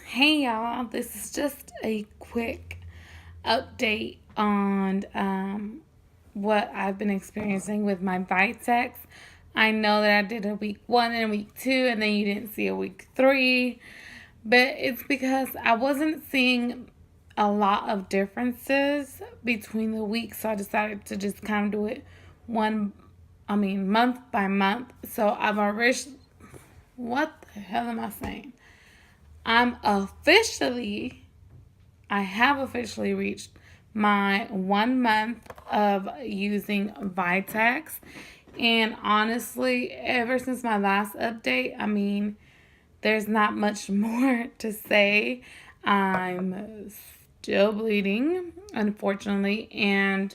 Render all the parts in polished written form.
Hey y'all, this is just a quick update on what I've been experiencing with my Vitex. I know that I did a week 1 and a week 2, and then you didn't see a week 3, but it's because I wasn't seeing a lot of differences between the weeks, so I decided to just kind of do it month by month. So what the hell am I saying? I have officially reached my 1 month of using Vitex. And honestly, ever since my last update, there's not much more to say. I'm still bleeding, unfortunately. And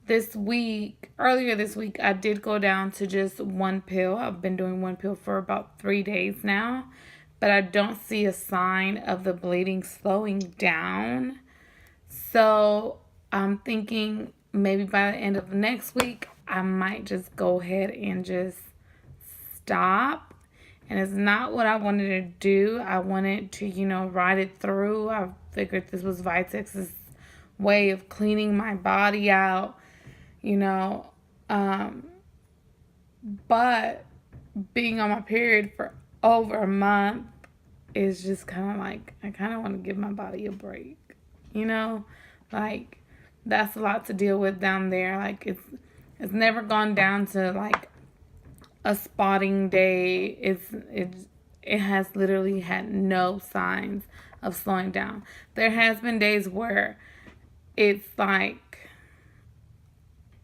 earlier this week, I did go down to just one pill. I've been doing one pill for about 3 days now, but I don't see a sign of the bleeding slowing down. So I'm thinking maybe by the end of next week, I might just go ahead and just stop. And it's not what I wanted to do. I wanted to, ride it through. I figured this was Vitex's way of cleaning my body out, you know. But being on my period for over a month is just kind of like, I kind of want to give my body a break, you know? Like, that's a lot to deal with down there. Like, it's never gone down to like a spotting day. It has literally had no signs of slowing down. There has been days where it's like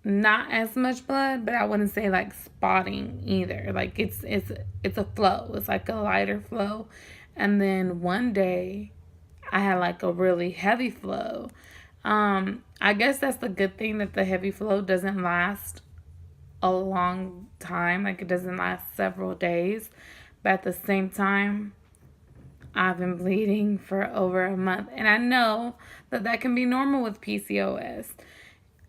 not as much blood, but I wouldn't say like spotting either. Like it's a flow. It's like a lighter flow. And then one day I had like a really heavy flow. I guess that's the good thing, that the heavy flow doesn't last a long time. Like, it doesn't last several days. But at the same time, I've been bleeding for over a month. And I know that can be normal with PCOS.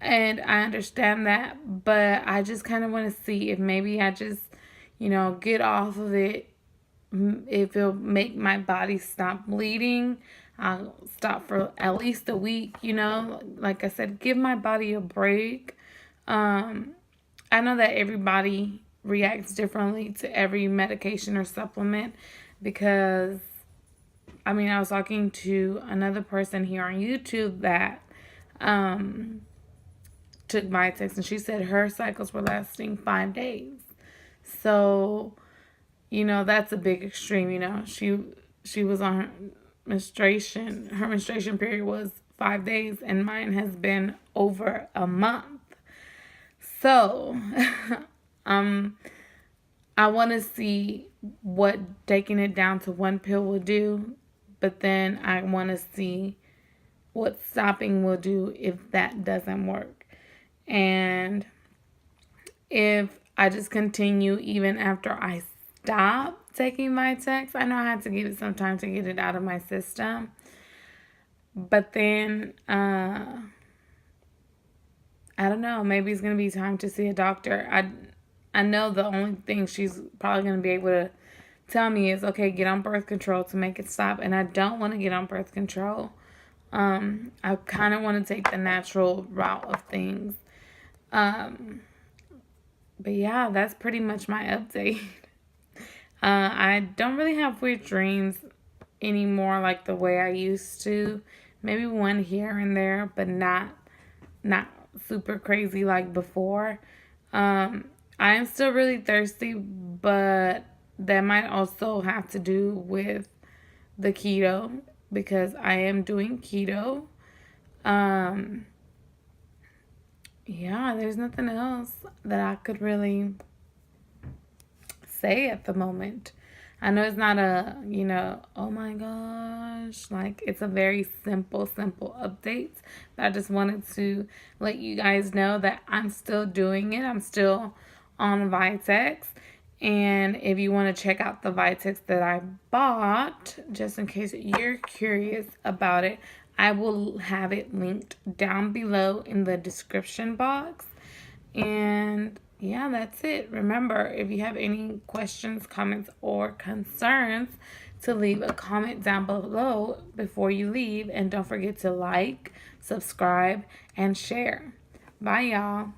And I understand that. But I just kind of want to see if maybe I just, get off of it. If it'll make my body stop bleeding. I'll stop for at least a week, Like I said, give my body a break. I know that everybody reacts differently to every medication or supplement, because I was talking to another person here on YouTube that took Vitex, and she said her cycles were lasting 5 days. So, that's a big extreme. She was on her menstruation period was 5 days, and mine has been over a month. So, I want to see what taking it down to one pill will do, but then I want to see what stopping will do if that doesn't work. And if I just continue even after I stop taking Vitex, I know I had to give it some time to get it out of my system. But then, I don't know, maybe it's going to be time to see a doctor. I know the only thing she's probably going to be able to tell me is, okay, get on birth control to make it stop. And I don't want to get on birth control. I kind of want to take the natural route of things. But yeah, that's pretty much my update. I don't really have weird dreams anymore like the way I used to. Maybe one here and there, but not super crazy like before. I am still really thirsty, but that might also have to do with the keto, because I am doing keto. Yeah, there's nothing else that I could really say at the moment. I know it's not a, oh my gosh, like it's a very simple update. But I just wanted to let you guys know that I'm still doing it. I'm still on Vitex. And if you want to check out the Vitex that I bought, just in case you're curious about it, I will have it linked down below in the description box. And yeah, that's it. Remember, if you have any questions, comments, or concerns, to leave a comment down below before you leave. And don't forget to like, subscribe, and share. Bye, y'all.